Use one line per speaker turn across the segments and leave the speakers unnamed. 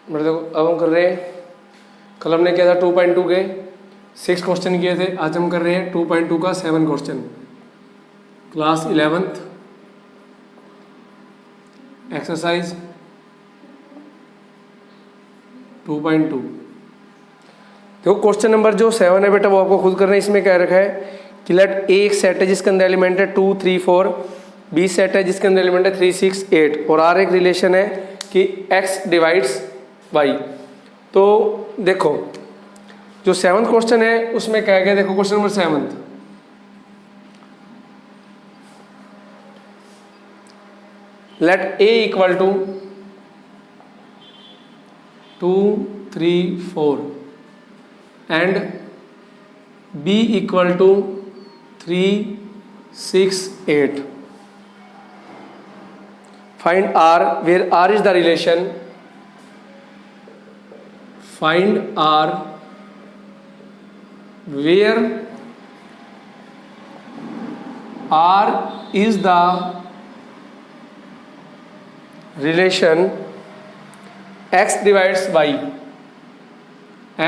मतलब देखो अब हम कर रहे हैं, कल हमने किया था 2.2 के 6 क्वेश्चन किए थे, आज हम कर रहे हैं 2.2 का 7 क्वेश्चन, क्लास 11th एक्सरसाइज 2.2। देखो क्वेश्चन नंबर जो 7 है बेटा वो आपको खुद करना है। इसमें क्या रखा है कि लेट ए एक सेट है जिसके अंदर एलिमेंट है 2 3 4, बी सेट है जिसके अंदर एलिमेंट है 3 6 8 और आर एक रिलेशन है कि x डिवाइड्स y। तो देखो जो 7th क्वेश्चन है उसमें क्या है, देखो question number 7, let a equal to 2 3 4 and b equal to 3 6 8. Find r where r is the relation. Find r where r is the relation x divides y.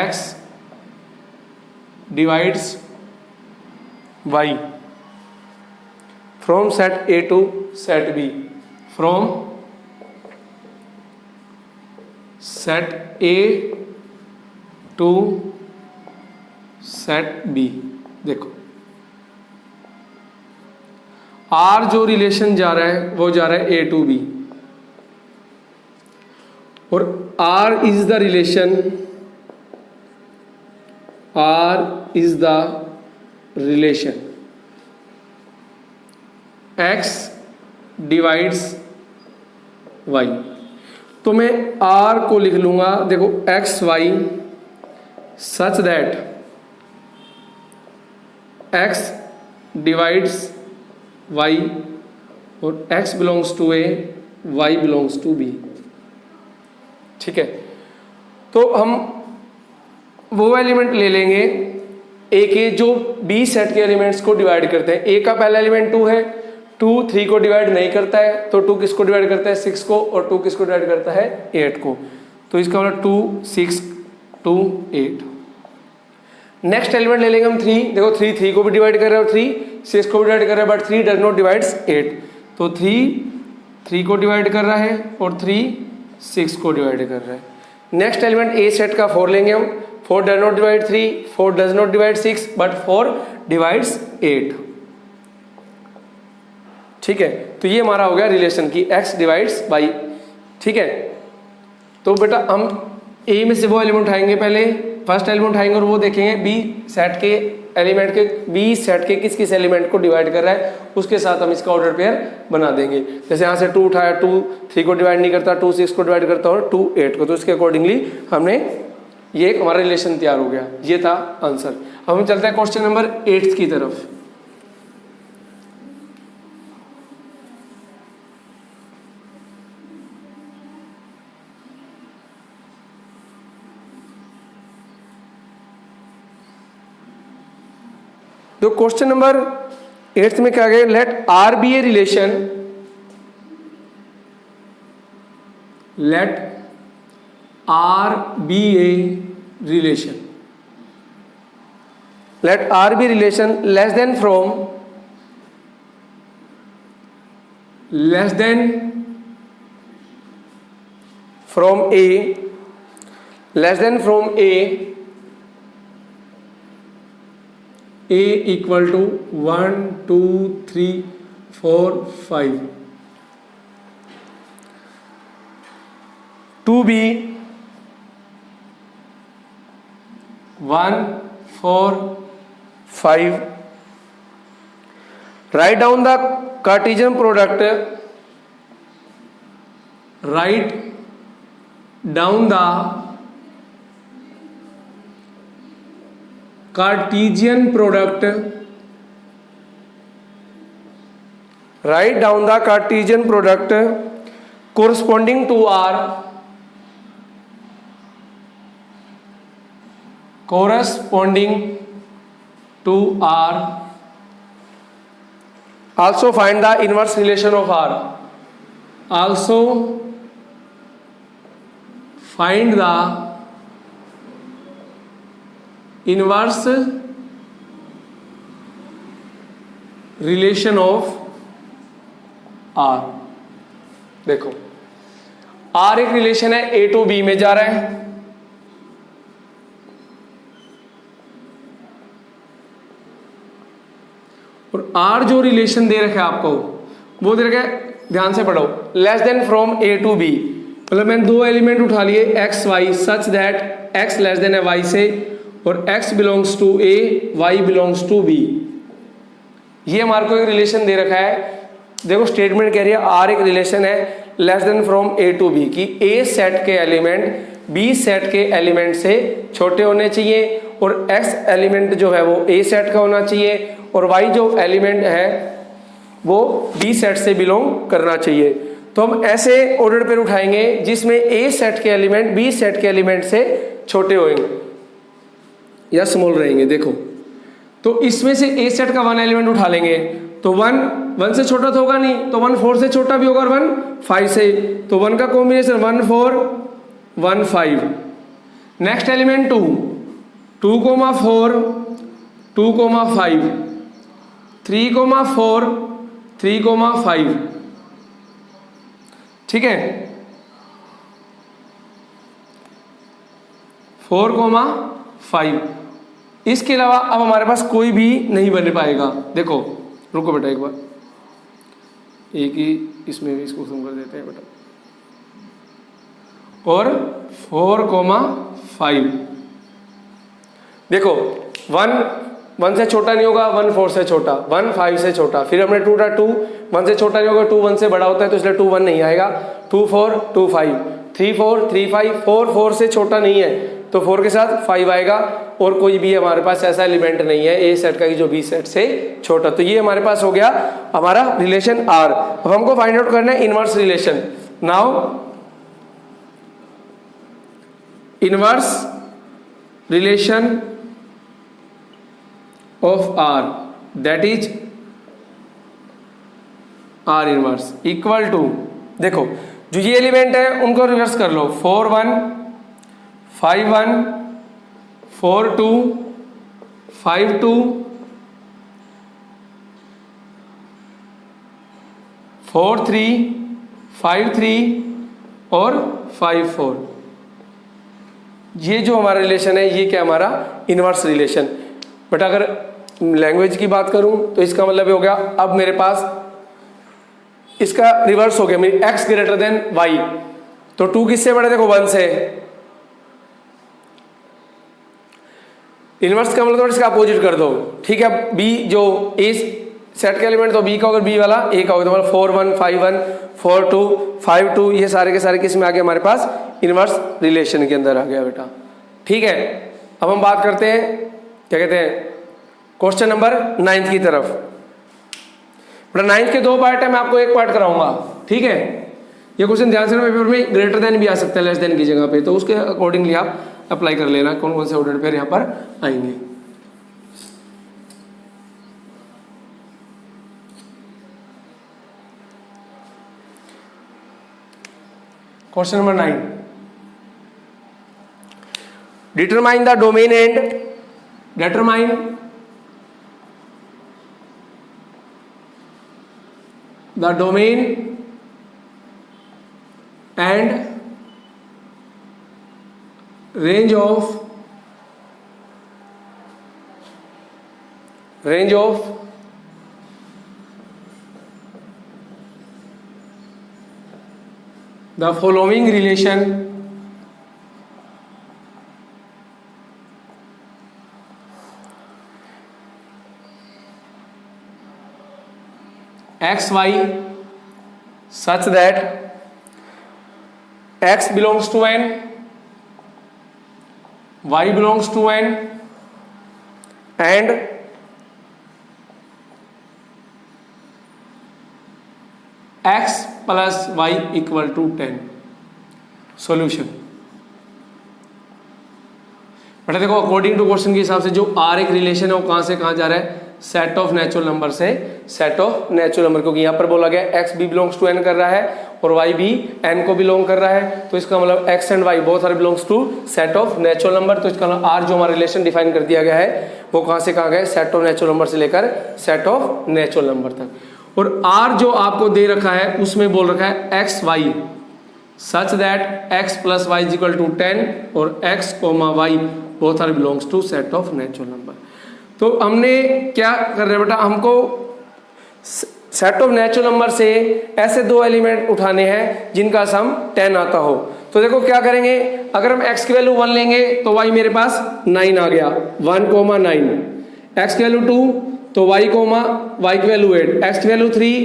X divides y from set A to set B, from set A to set B। देखो R जो relation जा रहा है वो जा रहा है A to B और R is the relation, R is the relation x divides y। तो मैं R को लिख लूंगा देखो x y such that x divides y और x belongs to A, y belongs to B। ठीक है, तो हम वो एलिमेंट ले लेंगे ए के जो बी सेट के एलिमेंट्स को डिवाइड करते हैं। ए का पहला एलिमेंट 2 है, 2 3 को डिवाइड नहीं करता है, तो 2 किसको डिवाइड करता है 6 को, और 2 किसको डिवाइड करता है 8 को। तो इसका मतलब 2 6 2 8। नेक्स्ट एलिमेंट ले लेंगे हम 3। देखो 3 3 को भी डिवाइड कर रहा है और 3 6 को भी डिवाइड कर रहा है, बट 3 डज नॉट डिवाइड्स 8। तो 3 3 को डिवाइड कर रहा है और 3 6 को डिवाइड कर रहा है। नेक्स्ट एलिमेंट ए सेट का 4 लेंगे हम। 4 does not divide 3, 4 does not divide 6, but 4 divides 8। ठीक है, तो ये हमारा हो गया रिलेशन की x डिवाइड्स y। ठीक है, तो बेटा हम a में से वो एलिमेंट उठाएंगे, पहले फर्स्ट एलिमेंट उठाएंगे और वो देखेंगे b सेट के एलिमेंट के, b सेट के किस किस एलिमेंट को डिवाइड कर रहा है, उसके साथ हम इसका ऑर्डर पेयर बना देंगे। जैसे यहाँ से 2 उठाया, 2 3 को डिवाइड नहीं करता, 2 6 को डिवाइड करता और 2 8 को, तो इसके अकॉर्डिंगली हमने ये एक हमारा रिलेशन तैयार हो गया। ये था आंसर। अब हम चलते हैं क्वेश्चन नंबर 8 की तरफ। तो क्वेश्चन नंबर 8 में क्या गया, let R be a relation, let R be a relation, let R be relation less than from A, less than from A equal to 1 2 3 4 5, to be 1 4 5। write down the Cartesian product, write down the Cartesian product, write down the Cartesian product corresponding to R, corresponding to R। Also find the inverse relation of R, also find the inverse relation of R. देखो R एक relation है, A to B में जा रहा है, और are जो relation दे रखा है आपको वो दे रखा है, ध्यान से पढ़ो, less than from A to B, मतलब मैंने दो एलिमेंट उठा लिए x y such that x less than है वाई से, और x belongs to A y belongs to B. ये हमारे को एक रिलेशन दे रखा है। देखो स्टेटमेंट कह रही है आर एक रिलेशन है less than from A to B, कि ए सेट के एलिमेंट बी सेट के एलिमेंट से छोटे होने चाहिए, और एक्स एलिमेंट जो है वो ए सेट का होना चाहिए, और वाई जो एलिमेंट है वो बी सेट से बिलोंग करना चाहिए। तो हम ऐसे ऑर्डर पर उठाएंगे जिसमें ए सेट के एलिमेंट बी सेट के एलिमेंट से छोटे होंगे या स्मॉल रहेंगे। देखो तो इसमें से ए सेट का वन एलिमेंट उठा लेंगे, तो वन से छोटा तो होगा नहीं, तो 1 4 से छोटा भी होगा, और 1 5 से, तो 1 का कॉम्बिनेशन 1 4 1 5। नेक्स्ट एलिमेंट 2 2 4 2 5 3 4 3 5, ठीक है, 4 5। इसके अलावा अब हमारे पास कोई भी नहीं बन पाएगा। देखो रुको बेटा एक बार, एक ही इसमें भी इसको खत्म कर देते हैं बेटा, और 4 5। देखो 1 से छोटा नहीं होगा, 1 4 से छोटा, 1 5 से छोटा, फिर हमने 2 1 से छोटा नहीं होगा, 2 1 से बड़ा होता है, तो इसलिए 2 1 नहीं आएगा, 2 4 2 5, 3 4 3 5, 4 4 से छोटा नहीं है, तो 4 के साथ 5 आएगा, और कोई भी हमारे पास ऐसा एलिमेंट नहीं है ए सेट का कि जो बी सेट से छोटा। तो ये हमारे पास हो गया हमारा रिलेशन आर। अब हमको फाइंड आउट करना है inverse relation. Now inverse relation of R, that is R inverse equal to, देखो जो ये एलिमेंट है उनको रिवर्स कर लो, 4 1 5 1 4 2 5 2 4 3 5 3 और 5 4। ये जो हमारा रिलेशन है ये क्या हमारा इनवर्स रिलेशन। बट अगर लैंग्वेज की बात करूं तो इसका मतलब ये हो गया, अब मेरे पास इसका रिवर्स हो गया, मेरी x ग्रेटर देन y, तो 2 किससे बड़ा, देखो 1 से। इनवर्स का मतलब इसका अपोजिट कर दो, ठीक है। b जो a सेट का एलिमेंट तो b का होगा, b वाला a का होगा, तो मतलब 4 1 5 1 4 2 5 2, ये सारे के सारे किस में आ गए हमारे पास, इनवर्स रिलेशन के अंदर आ गया बेटा, ठीक है। अब हम बात करते हैं क्या कहते हैं क्वेश्चन नंबर 9 की तरफ। बेटा 9 के 2 पार्ट है, मैं आपको एक पार्ट कराऊंगा, ठीक है। ये क्वेश्चन ध्यान से पेपर में ग्रेटर देन भी आ सकता है लेस देन की जगह पे, तो उसके अकॉर्डिंगली आप अप्लाई कर लेना कौन कौन से ऑर्डर पे यहाँ पर आएंगे। Question number 9, determine the domain and determine the domain and range of the following relation x y such that x belongs to n, y belongs to n, and x plus y equal to 10। Solution बेटा देखो according to question के हिसाब से जो r एक relation है वो कहां से कहां जा रहा है, सेट ऑफ नेचुरल नंबर से सेट ऑफ नेचुरल नंबर, क्योंकि यहाँ पर बोला गया x b belongs to N कर रहा है और वाई भी एन को बिलोंग कर रहा है, तो इसका मतलब x and y both are belongs to set of natural number. तो इसका मतलब आर जो हमारा रिलेशन डिफाइन कर दिया गया है वो कहाँ से कहाँ गया, सेट ऑफ नेचुरल नंबर से लेकर सेट ऑफ नेचुरल नंबर तक। और आर जो आपको दे रखा है उसमें बोल रखा है x y such that x plus y is equal to 10 और x comma y both are belongs to set of natural number. तो हमने क्या कर रहे हैं बेटा, हमको सेट ऑफ नेचुरल नंबर से ऐसे दो एलिमेंट उठाने हैं जिनका सम 10 आता हो। तो देखो क्या करेंगे, अगर हम x की वैल्यू 1 लेंगे तो y मेरे पास 9 आ गया, 1,9। x की वैल्यू 2 तो y की वैल्यू 8, x की वैल्यू 3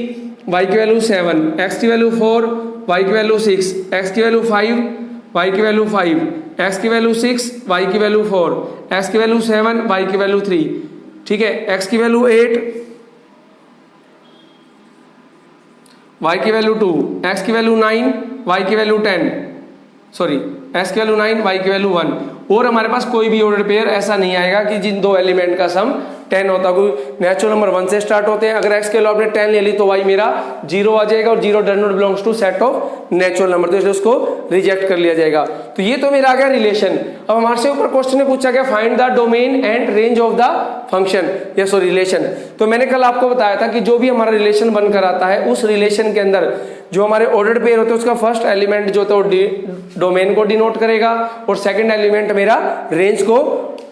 y की वैल्यू 7, x की वैल्यू 4 y की वैल्यू 6, x की वैल्यू 5 y की वैल्यू 5, x की वैल्यू 6 y की वैल्यू 4, x की वैल्यू 7 y की वैल्यू 3, ठीक है, x की वैल्यू 8 y की वैल्यू 2, x की वैल्यू 9 y की वैल्यू 10, सॉरी x की वैल्यू 9 y की वैल्यू 1। और हमारे पास कोई भी ऑर्डर पेयर ऐसा नहीं आएगा कि जिन दो एलिमेंट का सम 10 होता, कोई नेचुरल नंबर 1 से स्टार्ट होते हैं। अगर x के वैल्यू आपने 10 ले ली तो y मेरा 0 आ जाएगा और 0 does not belongs to set of natural number, तो इसलिए उसको रिजेक्ट कर लिया जाएगा। तो ये तो मेरा आ गया रिलेशन। अब हमारे से ऊपर क्वेश्चन में पूछा गया find the domain and range of the function या सॉरी रिलेशन। तो मैंने कल आपको बताया था कि जो भी हमारा रिलेशन बनकर आता है उस रिलेशन के अंदर जो हमारे ऑर्डर्ड पेयर होते हैं उसका फर्स्ट एलिमेंट जो होता है वो डोमेन को डिनोट करेगा और सेकंड एलिमेंट मेरा रेंज को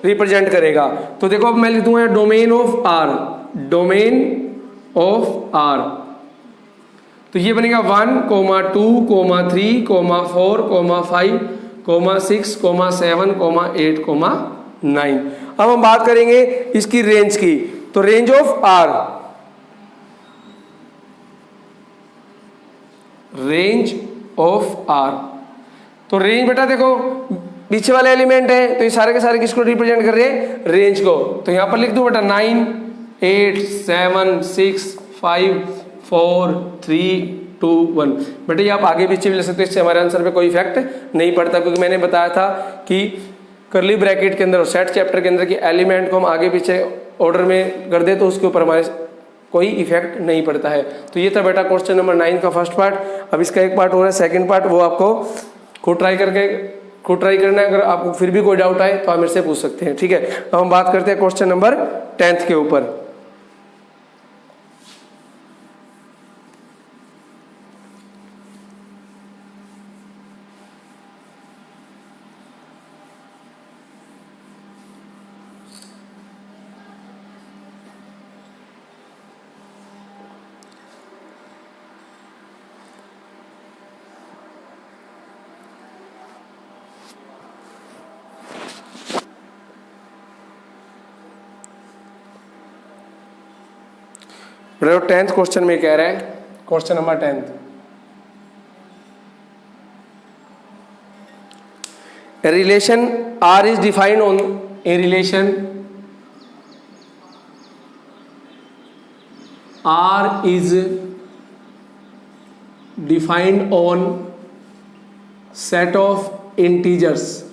रिप्रेजेंट करेगा। तो देखो अब मैं लिख दूंगा domain of R, domain of R, तो ये बनेगा 1, 2, 3, 4, 5, 6, 7, 8, 9। अब हम बात करेंगे इसकी रेंज की। तो range of R, range of R, तो रेंज बेटा देखो पीछे वाले एलिमेंट है तो ये सारे के सारे किसको रिप्रेजेंट कर रहे हैं, रेंज को। तो यहां पर लिख दूं बेटा 9, 8, 7, 6, 5, 4, 3, 2, 1। बेटा ये आप आगे पीछे भी ले सकते हो, इससे हमारे आंसर पे कोई इफेक्ट नहीं पड़ता, क्योंकि मैंने बताया था कि कर्ली ब्रैकेट के अंदर और सेट चैप्टर के अंदर की एलिमेंट को हम आगे पीछे ऑर्डर में कर दे तो उसके ऊपर हमारे कोई इफेक्ट नहीं पड़ता है। तो ये था बेटा क्वेश्चन नंबर 9 का फर्स्ट पार्ट। अब इसका एक पार्ट हो रहा है सेकंड पार्ट, वो आपको खुद ट्राई करना है। अगर आपको फिर भी कोई डाउट आए तो आप मेरे से पूछ सकते हैं, ठीक है। अब हम बात करते हैं क्वेश्चन नंबर 10 के ऊपर। बेटा 10th क्वेश्चन में कह रहा है, question number 10, a relation R is defined on a relation R is defined on set of integers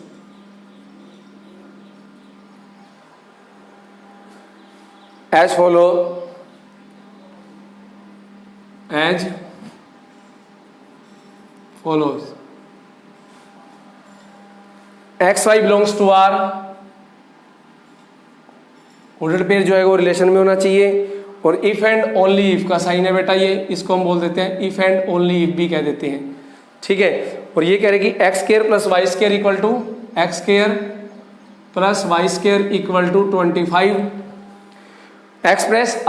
as follow, as follows: x y belongs to R, order pair जो है वो रिलेशन में होना चाहिए। और इफ एंड ओनली इफ का sign है बेटा ये, इसको हम बोल देते हैं इफ एंड ओनली इफ भी कह देते हैं, ठीक है। और ये कह रहे कि x square plus y square equal to x square plus y square equal to 25। Express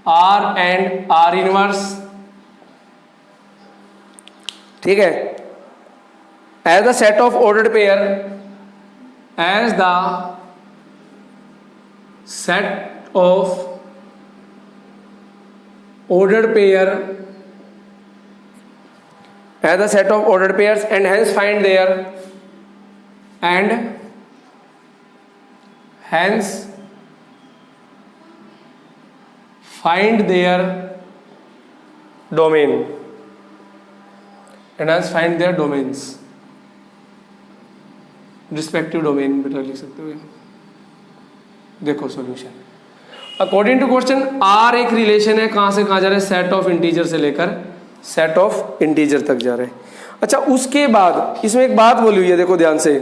R and R inverse, ठीक है, as the set of ordered pair, एज द सेट ऑफ ordered pair, as a set of ordered pairs, and hence find their domain, and hence find their domains. Respective domain बेटा लिख सकते हो। देखो solution according to question R एक relation है, कहाँ से कहाँ जा रहे हैं, सेट ऑफ इंटीजर से लेकर सेट ऑफ इंटीजर तक जा रहे हैं। अच्छा उसके बाद इसमें एक बात बोली हुई है, देखो ध्यान से,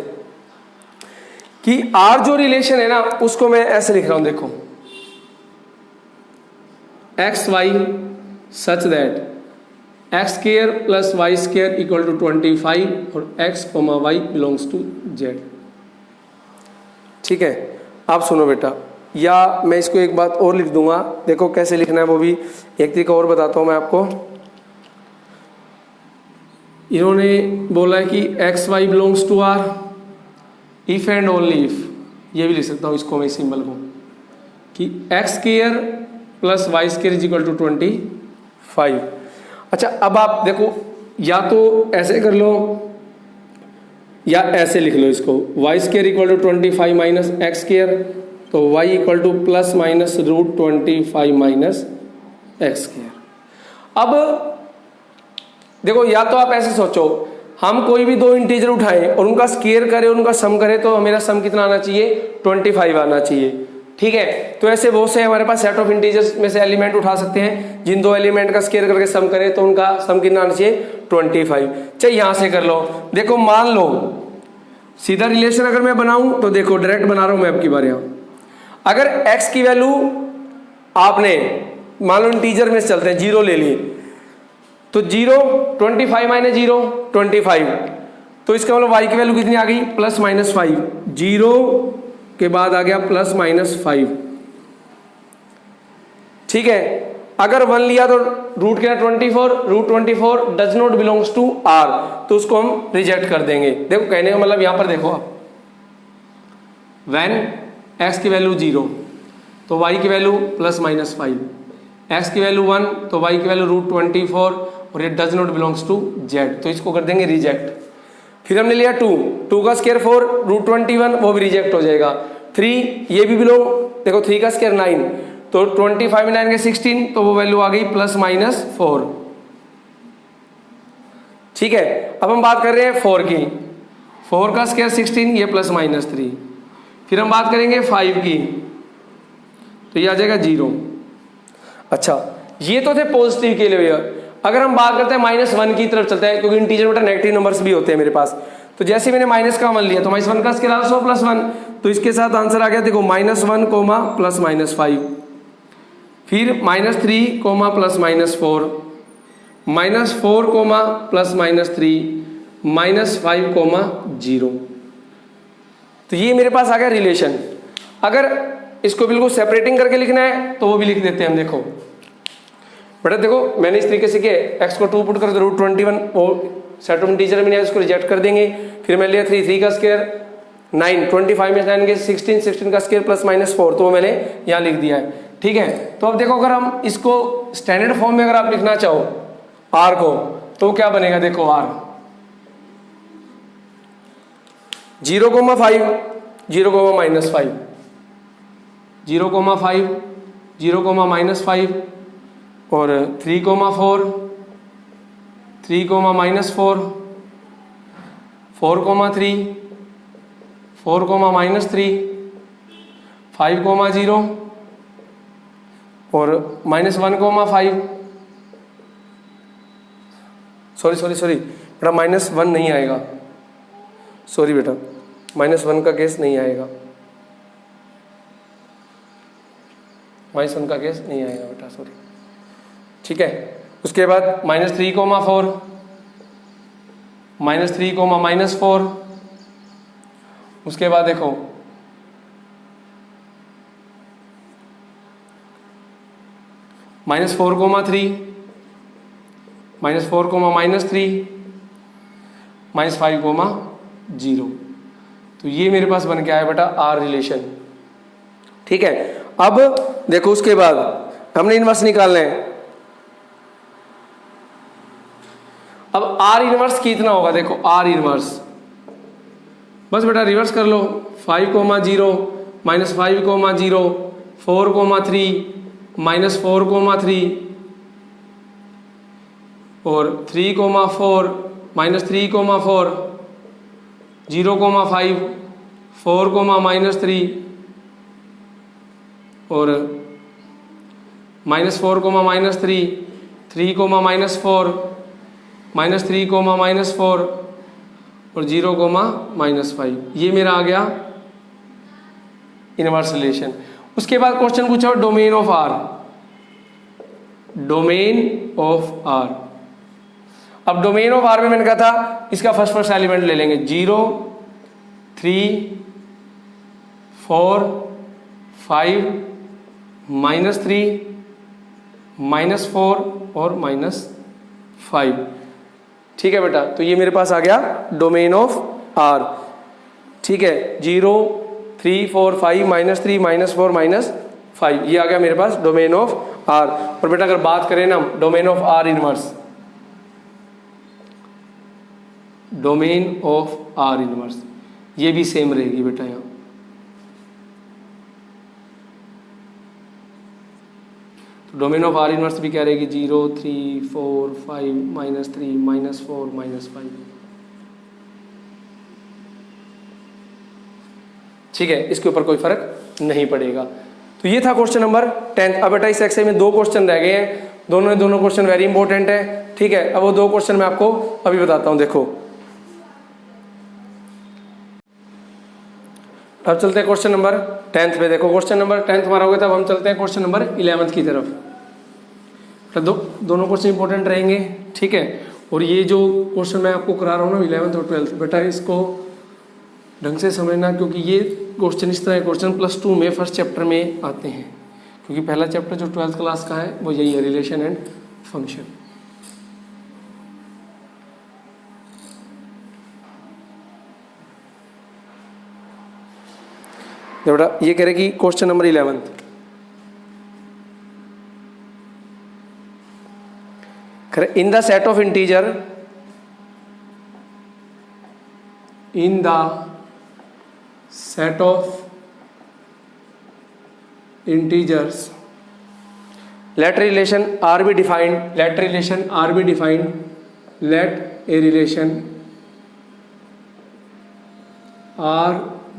कि आर जो रिलेशन है ना उसको मैं ऐसे लिख रहा हूं, देखो x y such that x square plus y square equal to 25 और x comma y belongs to Z. ठीक है, आप सुनो बेटा, या मैं इसको एक बात और लिख दूंगा, देखो कैसे लिखना है वो भी एक तरीका और बताता हूं मैं आपको। इन्होंने बोला है कि x y belongs to R if and only if, ये भी लिख सकता हूँ इसको मैं सिंबल को, कि x square plus y square is equal to 25। अच्छा अब आप देखो, या तो ऐसे कर लो या ऐसे लिख लो इसको, Y square equal to 25 minus X square, तो Y equal to plus minus root 25 minus X square. अब देखो, या तो आप ऐसे सोचो, हम कोई भी दो इंटीजर उठाएं और उनका स्क्वायर करें, उनका सम करें, तो मेरा सम कितना आना चाहिए, 25 आना चाहिए। ठीक है, तो ऐसे बहुत से हमारे पास सेट ऑफ इंटीजर्स में से एलिमेंट उठा सकते हैं, जिन दो एलिमेंट का स्क्वायर करके सम करें तो उनका सम कितना आना चाहिए, 25। चलिए यहां से कर लो, देखो मान लो सीधा रिलेशन अगर मैं बनाऊं तो देखो डायरेक्ट बना रहा हूं मैं आपकी बार। यहां अगर x की वैल्यू आपने मान लो इंटीजर में चलते हैं 0 ले लिए, तो 0 25 माइनस 0 25, तो इसका मतलब y की वैल्यू कितनी आ गई, प्लस माइनस 5, 0 के बाद आ गया प्लस माइनस 5। ठीक है, अगर 1 लिया तो रूट क्या 24, root 24 does not belongs to r, तो उसको हम रिजेक्ट कर देंगे। देखो कहने का मतलब यहां पर देखो आप, व्हेन x की वैल्यू 0 तो y की वैल्यू प्लस माइनस 5, x की वैल्यू 1 तो y की वैल्यू रूट 24 और ये does not belongs to z, तो इसको कर देंगे रिजेक्ट। फिर हमने लिया 2 का स्क्वायर 4 रूट 21, वो भी रिजेक्ट हो जाएगा। 3 ये भी बिलोंग, देखो 3 का स्क्वायर 9, तो 25 में 9 के 16, तो वो वैल्यू आ गई प्लस माइनस 4। ठीक है, अब हम बात कर रहे हैं 4 की, 4 का स्क्वायर 16, ये प्लस माइनस 3। फिर हम बात करेंगे 5 की, तो ये आ जाएगा 0। अच्छा ये तो थे पॉजिटिव के लिए। अगर हम बात करते हैं -1 की तरफ चलते हैं, क्योंकि इंटीजर बेटा नेगेटिव नंबर्स भी होते हैं मेरे पास, तो जैसे मैंने माइनस का 1 लिया तो -1 का स्क्वायर आल्सो +1, तो इसके साथ आंसर आ गया, देखो -1 कोमा प्लस माइनस 5, फिर -3 comma plus minus 4, -4 comma plus minus 3, -5 comma 0। तो ये मेरे पास आ गया रिलेशन। अगर इसको बिल्कुल सेपरेटिंग करके लिखना है तो वो भी लिख देते हैं हम। देखो बेटा देखो, मैंने इस तरीके से किया, x को 2 पुट कर दो, रूट 21 वो सेट ऑफ इंटीजर में इसको रिजेक्ट कर देंगे। फिर मैं लिया 3 का स्क्वायर 9, 25 में 9 के 16 का स्क्वायर प्लस माइनस 4, तो वो मैंने यहाँ लिख दिया है। ठीक है, तो अब देखो अगर हम इसको स्टैंडर्ड फॉर्म में अगर आप लिखना चाहो r को, तो क्या बनेगा, देखो r 0,5 0,-5 0,5 0,-5 और 3,4 3,-4 4,3 4,-3 5,0 और -1,5। सॉरी बेटा -1 नहीं आएगा, सॉरी बेटा -1 का केस नहीं आएगा, -1 का केस नहीं आएगा बेटा, सॉरी। ठीक है, उसके बाद -3,4 -3,-4, उसके बाद देखो -4,3 -4,-3 -5,0। तो ये मेरे पास बन के आया बेटा आर रिलेशन। ठीक है, अब देखो उसके बाद हमने इनवर्स निकालना है। अब आर इनवर्स कितना होगा, देखो आर इनवर्स बस बेटा रिवर्स कर लो, 5,0 -5,0 4,3 -4,3 और 3,4 -3,4 0,5 4 कोमा -3 और -4 कोमा -3, 3 कोमा -4, -3 कोमा -4 और 0 कोमा -5। ये मेरा आ गया इनवर्स रिलेशन। उसके बाद क्वेश्चन पूछा domain of R, domain of R. अब डोमेन ऑफ आर में मैंने कहा था इसका फर्स्ट एलिमेंट ले लेंगे, 0, 3, 4, 5, -3, -4 और -5। ठीक है बेटा, तो ये मेरे पास आ गया डोमेन ऑफ आर। ठीक है, 0, 3, 4, 5, -3, -4, -5, ये आ गया मेरे पास डोमेन ऑफ आर। और बेटा अगर बात करें ना domain of are inverse, domain of are inverse, ये भी सेम रहेगी बेटा। यहाँ तो डोमेन ऑफ आर इनवर्स भी क्या रहेगी, 0, 3, 4, 5, -3, -4, -5। ठीक है, इसके ऊपर कोई फर्क नहीं पड़ेगा। तो ये था क्वेश्चन नंबर 10। अब बेटा इस एक्सरसाइज में 2 क्वेश्चन रह गए हैं, दोनों क्वेश्चन वेरी इंपॉर्टेंट है। ठीक है, अब वो 2 क्वेश्चन मैं आपको अभी बताता हूं। देखो, अब चलते हैं क्वेश्चन नंबर 10 पे। देखो क्वेश्चन नंबर 10 हमारा हो गया था, अब हम चलते हैं क्वेश्चन नंबर 11 की तरफ। तो दोनों क्वेश्चन इंपॉर्टेंट रहेंगे। ठीक है, और ये जो क्वेश्चन मैं आपको करा रहा हूँ ना 11th और 12th, बेटा इसको ढंग से समझना, क्योंकि ये क्वेश्चन इस तरह क्वेश्चन +2 में फर्स्ट चैप्टर में आते हैं। क्योंकि पहला चैप्टर जो 12th क्लास का है वो यही है, रिलेशन एंड फंक्शन। बेटा ये कह रहे कि question number 11, in the set of integer, in the set of integers let relation R be defined, let relation R be defined, let a relation R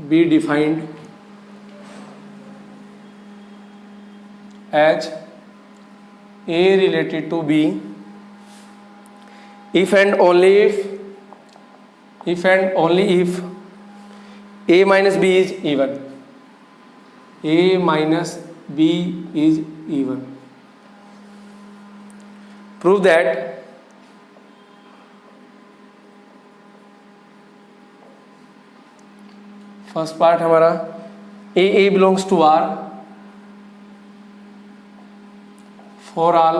be defined as A related to B if and only if A minus B is even, A minus B is even. Prove that first part हमारा A belongs to R for all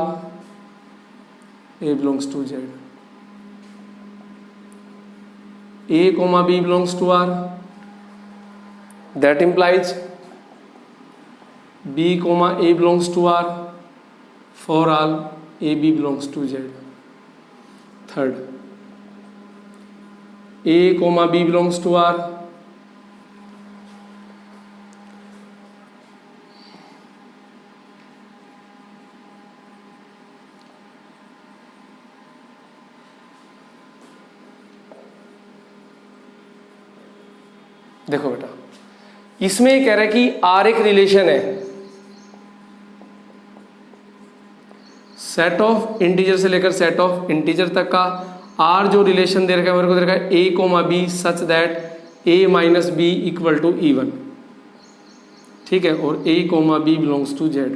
A belongs to Z. A comma B belongs to R, that implies B comma A belongs to R for all A B belongs to Z. Third, A comma B belongs to R, देखो बेटा इसमें कह रहा है कि R एक relation है, set of integer से लेकर सेट ऑफ इंटीजर तक का। R जो रिलेशन दे रखा है मेरे को दे रखा है A comma B such that A minus B equal to even. ठीक है, और A comma B belongs to Z।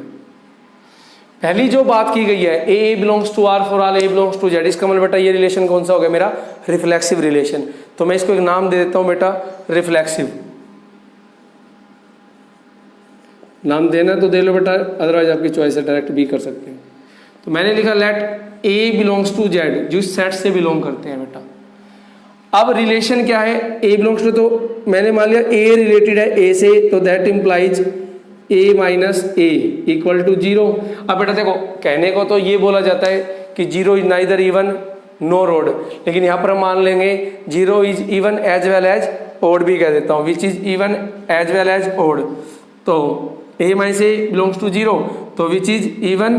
पहली जो बात की गई है A belongs to R for all A belongs to Z, इसका मतलब बेटा ये रिलेशन कौन सा हो गया मेरा, रिफ्लेक्सिव रिलेशन। तो मैं इसको एक नाम दे देता हूं बेटा, रिफ्लेक्सिव। नाम देना तो दे लो बेटा, अदरवाइज आपकी चॉइस है, डायरेक्ट भी कर सकते हैं। तो मैंने लिखा let A belongs to Z, जो सेट से बिलोंग करते हैं बेटा। अब रिलेशन क्या है, A बिलोंग्स टू, तो मैंने मान लिया A रिलेटेड है A से, तो that implies A minus A equal to 0। अब बेटा देखो कहने को तो ये बोला जाता है कि 0 is neither even nor odd, लेकिन यहाँ पर हम मान लेंगे 0 is even as well as odd भी कह देता हूँ, which is even as well as odd. तो A minus A belongs to 0, तो which is even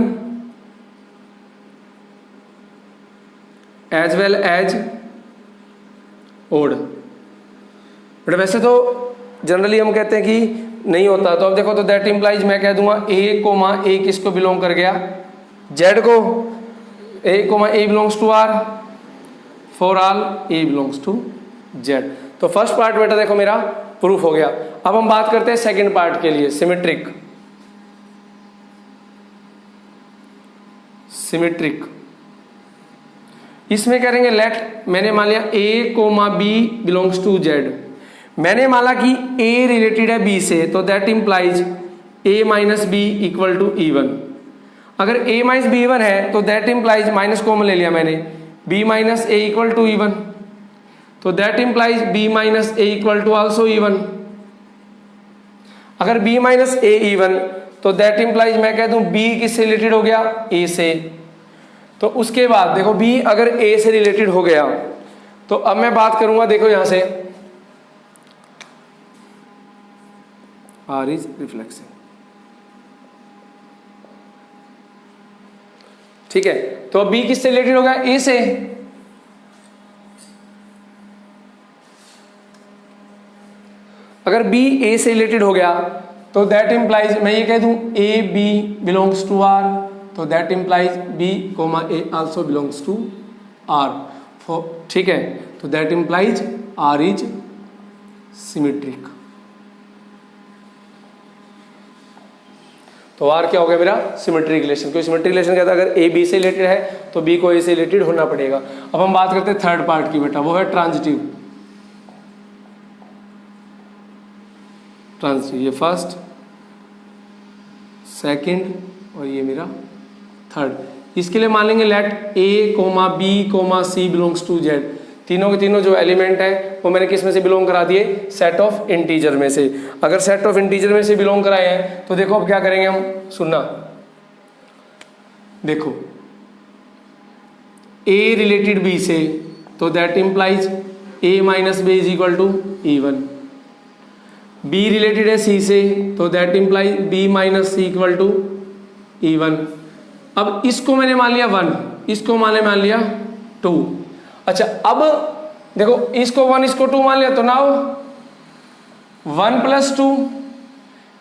as well as odd. But वैसे तो जनरली हम कहते हैं कि नहीं होता। तो अब देखो, तो दैट इम्प्लाइज मैं कह दूंगा ए कोमा ए किसको बिलोंग कर गया, जेड को, A comma A belongs to R, for all A belongs to Z. तो फर्स्ट पार्ट बेटा देखो मेरा प्रूफ हो गया। अब हम बात करते हैं सेकंड पार्ट के लिए, सिमेट्रिक। सिमेट्रिक इसमें करेंगे लेट, मैंने मान लिया A comma B belongs to Z, मैंने माना कि ए रिलेटेड है बी से, तो that implies A minus B equal to even. अगर ए माइनस बी इवन है तो दैट इंप्लाइज, माइनस कॉमन ले लिया मैंने, B minus A equal to even, तो that implies B minus A equal to also even. अगर B minus A even तो that implies मैं कह दूं बी किससे रिलेटेड हो गया, ए से। तो उसके बाद देखो बी अगर ए से रिलेटेड हो गया तो अब मैं बात करूंगा, देखो यहां से आर इज रिफ्लेक्सिव, ठीक है। तो बी किससे रिलेटेड हो गया, ए से। अगर बी ए से रिलेटेड हो गया तो दैट इंप्लाइज मैं ये कह दूं A B belongs to R, तो that implies B comma A also belongs to R, ठीक है। तो that implies R is symmetric. तो आर क्या हो गया मेरा, सिमेट्रिक रिलेशन। क्योंकि सिमेट्रिक रिलेशन कहता है अगर ए बी से रिलेटेड है तो बी को ए से रिलेटेड होना पड़ेगा। अब हम बात करते हैं थर्ड पार्ट की बेटा, वो है ट्रांजिटिव। ट्रांजिटिव ये फर्स्ट, सेकंड और ये मेरा थर्ड। इसके लिए मान लेंगे let A comma B comma C belongs to Z, तीनों के तीनों जो एलिमेंट है वो मैंने किस में से बिलोंग करा दिए, सेट ऑफ इंटीजर में से। अगर सेट ऑफ इंटीजर में से बिलोंग कराए हैं तो देखो अब क्या करेंगे हम, सुनना, देखो ए रिलेटेड बी से तो that implies A minus B is equal to even, B related है सी से तो that implies B minus C equal to even. अब इसको मैंने मान लिया 1, इसको मान लिया 2। अच्छा अब देखो इसको 1 इसको 2 मान लिया तो नाउ 1 प्लस 2,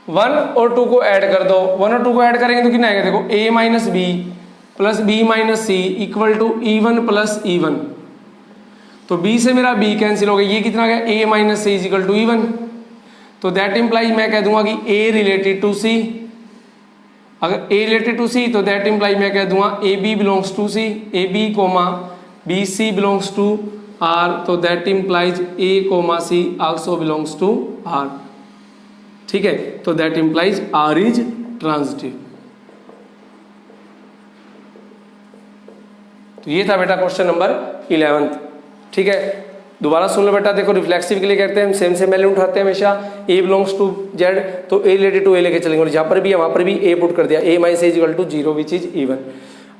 1 और 2 को ऐड कर दो, 1 और 2 को ऐड करेंगे तो कितना आएगा, देखो a minus B plus B minus C equal to even plus even. तो b से मेरा b कैंसिल हो गया, ये कितना गया a minus C is equal to even. तो दैट इंप्लाइज मैं कह दूंगा कि a रिलेटेड टू c, अगर a रिलेटेड टू c तो दैट इंप्लाइज मैं कह दूंगा A B belongs to c, A B comma B C belongs to R, तो that implies A comma C also belongs to R, ठीक है। तो that implies R is transitive. तो ये था बेटा क्वेश्चन नंबर 11, ठीक है। दोबारा सुन लो बेटा, देखो रिफ्लेक्सिव के लिए कहते हैं हम सेम एलिमेंट उठाते हैं हमेशा, ए बिलोंग्स टू जेड तो ए रिलेटेड टू ए लेके चलेंगे, और जहां पर भी है वहां पर भी ए पुट कर दिया, A minus A equal to 0 which is even.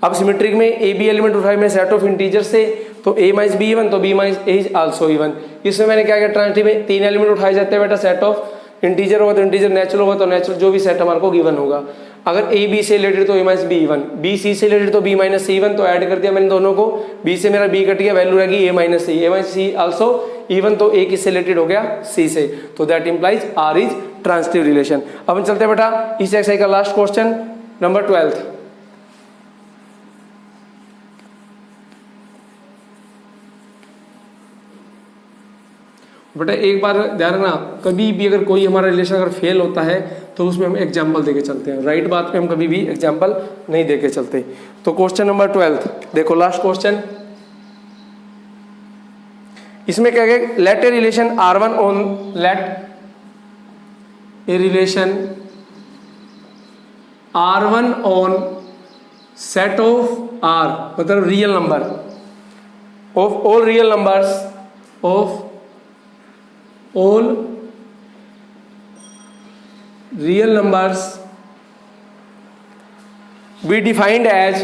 अब सिमेट्रिक में ए बी एलिमेंट उठाए मैं सेट ऑफ इंटीजर से, तो ए माइनस बी इवन तो B minus A is also even. इसमें मैंने क्या किया, ट्रांजिटिव में 3 एलिमेंट उठाए जाते हैं बेटा, सेट ऑफ इंटीजर होगा तो इंटीजर, नेचुरल होगा तो नेचुरल, जो भी सेट हमारे को गिवन होगा। अगर ए बी से रिलेटेड तो A minus B even, B C से रिलेटेड तो बी माइनस सी इवन, तो ऐड कर दिया मैंने दोनों को, बी से मेरा बी कट गया, वैल्यू रहेगी A minus C also even, तो ए किससे रिलेटेड हो गया, सी से, तो that implies R is transitive relation. अब हम चलते हैं बेटा इस एक्सरसाइज का लास्ट क्वेश्चन नंबर 12। बेटा एक बार ध्यान रखना, कभी भी अगर कोई हमारा रिलेशन अगर फेल होता है तो उसमें हम एग्जाम्पल देके चलते हैं, राइट बात पे हम कभी भी एग्जाम्पल नहीं देके चलते। तो क्वेश्चन नंबर 12 देखो, लास्ट क्वेश्चन, इसमें क्या है, let a relation R1 on, let a relation R1 on set of R, मतलब real number of all real numbers ऑफ all real numbers be defined as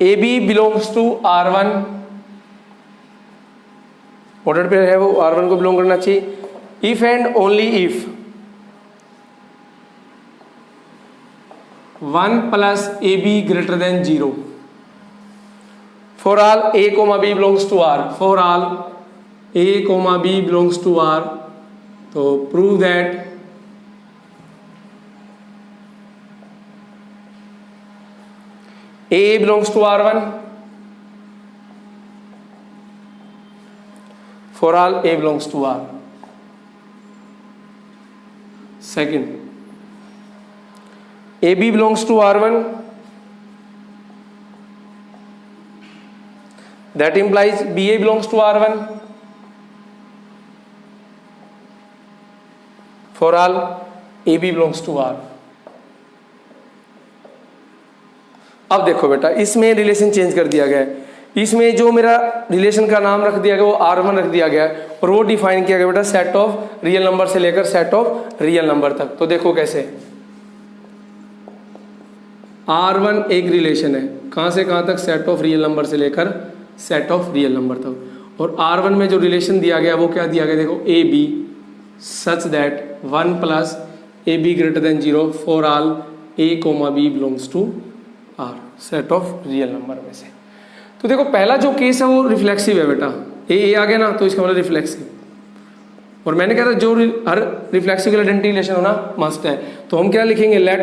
AB belongs to R1, order पे है वो R1 को belong करना चाहिए, if and only if 1 plus AB greater than 0, for all A comma B belongs to R, for all A comma B belongs to R, तो prove that A belongs to R1 for all A belongs to R. Second, AB belongs to R1, that implies BA belongs to R1 for all AB belongs to R. अब देखो बेटा, इसमें relation change कर दिया गया है. इसमें जो मेरा रिलेशन का नाम रख दिया गया वो R1 रख दिया गया है और वो डिफाइन किया गया बेटा सेट ऑफ रियल नंबर से लेकर सेट ऑफ रियल नंबर तक. तो देखो कैसे, R1 एक रिलेशन है, कहाँ से कहाँ तक, सेट ऑफ रियल नंबर से लेकर सेट ऑफ रियल नंबर तक. और R1 में जो रिलेशन दिया गया वो क्या दिया गया, देखो A B such that 1 plus A B greater than 0 for all A comma B belongs to R, set of real number में से. तो देखो पहला जो केस है वो रिफ्लेक्सिव है बेटा, ए आ गया ना, तो इसका मतलब रिफ्लेक्सिव. और मैंने कहा था जो हर रिफ्लेक्सिव आइडेंटिटी रिलेशन होना मस्ट है. तो हम क्या लिखेंगे, let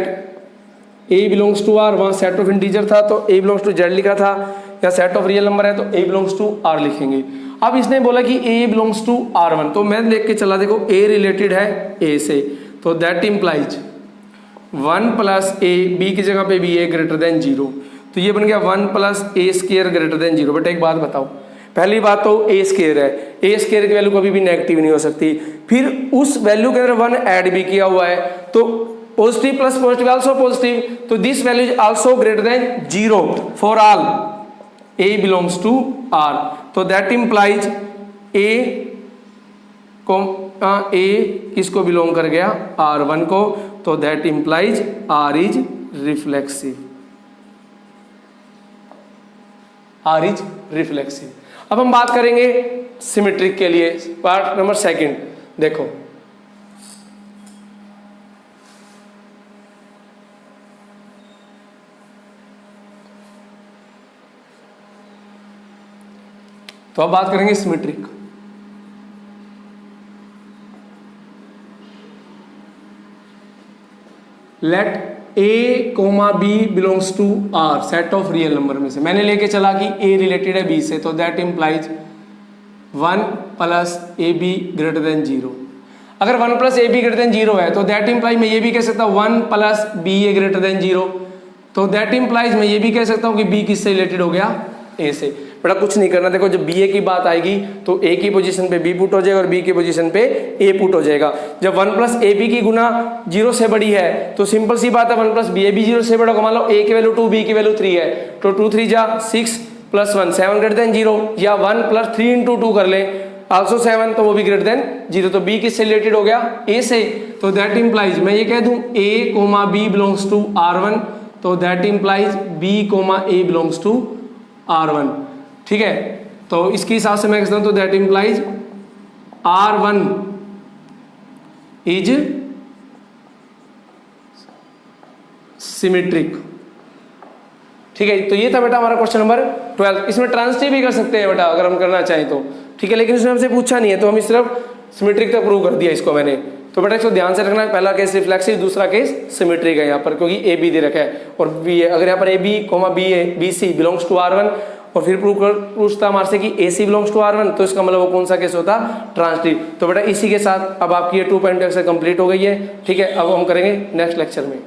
A belongs to R, वहाँ सेट ऑफ इंटीजर था तो ए बिलोंग्स टू जेड लिखा था, या सेट ऑफ रियल नंबर है तो ए बिलोंग्स टू आर लिखेंगे. अब इसने बोला कि ए बिलोंग्स टू R1, तो मैं देख के चला, देखो ए रिलेटेड है ए से, तो that implies 1 plus A, B की जगह पे बी ए ग्रेटर देन 0, तो ये बन गया 1 प्लस ए स्क्वायर ग्रेटर देन 0. बेटा एक बात बताओ, पहली बात तो ए स्क्वायर है, ए स्क्वायर की वैल्यू कभी भी नेगेटिव नहीं हो सकती. फिर उस वैल्यू के अंदर 1 ऐड भी किया हुआ है, तो positive plus positive also positive, तो this value is also greater than 0 for all A belongs to R. तो दैट इम्प्लाइज ए किसको बिलोंग कर गया, R1 को, तो that implies R is reflexive, R is reflexive. अब हम बात करेंगे सिमेट्रिक के लिए, पार्ट नंबर सेकंड. देखो तो अब बात करेंगे symmetric. Let A comma B belongs to R, set of real number में से मैंने लेके चला कि ए रिलेटेड है बी से, तो that implies 1 plus A B greater than 0. अगर 1 plus A B greater than 0 है तो दैट इम्प्लाइज मैं ये भी कह सकता हूँ 1 प्लस बी ए ग्रेटर देन 0, तो दैट इम्प्लाइज मैं ये भी कह सकता हूँ कि बी किससे रिलेटेड हो गया, ए से. बड़ा कुछ नहीं करना, देखो जब बी ए की बात आएगी तो ए की पोजीशन पे बी पुट हो जाएगा और बी की पोजीशन पे ए पुट हो जाएगा. जब 1 प्लस ए बी की गुना 0 से बड़ी है तो सिंपल सी बात है 1 प्लस बी ए बी 0 से बड़ा को मान लो ए की वैल्यू 2 बी की वैल्यू 3 है, तो 2 3 जा 6 प्लस 1 7 ग्रेटर देन 0, या 1 प्लस 3 इंटू 2 कर ले आल्सो 7, तो वो भी ग्रेटर देन 0. तो बी किससे रिलेटेड हो गया, ए से. तो दैट इम्प्लाइज मैं ये कह दूं A comma B belongs to R1, तो that implies B comma A belongs to R1. ठीक है, तो इसके हिसाब से मैं कहता हूं तो that implies R1 is symmetric. ठीक है, तो ये था बेटा हमारा क्वेश्चन नंबर 12. इसमें ट्रांसिटिव भी कर सकते हैं बेटा अगर हम करना चाहें तो, ठीक है, लेकिन इसने हमसे पूछा नहीं है तो हम सिर्फ सिमेट्रिक तक प्रूव कर दिया इसको मैंने. तो बेटा इसको ध्यान से रखना है, पहला केस रिफ्लेक्सिव, दूसरा केस सिमेट्रिक है यहाँ पर, क्योंकि ए बी दे रखा है और बी अगर यहाँ पर A B comma B A B C belongs to R1 और फिर पूछता हमारे से कि ए सी बिलोंग्स टू R1, तो इसका मतलब वो कौन सा केस होता, ट्रांसिटिव. तो बेटा इसी के साथ अब आपकी ये 2.2 कंप्लीट हो गई है. ठीक है, अब हम करेंगे नेक्स्ट लेक्चर में.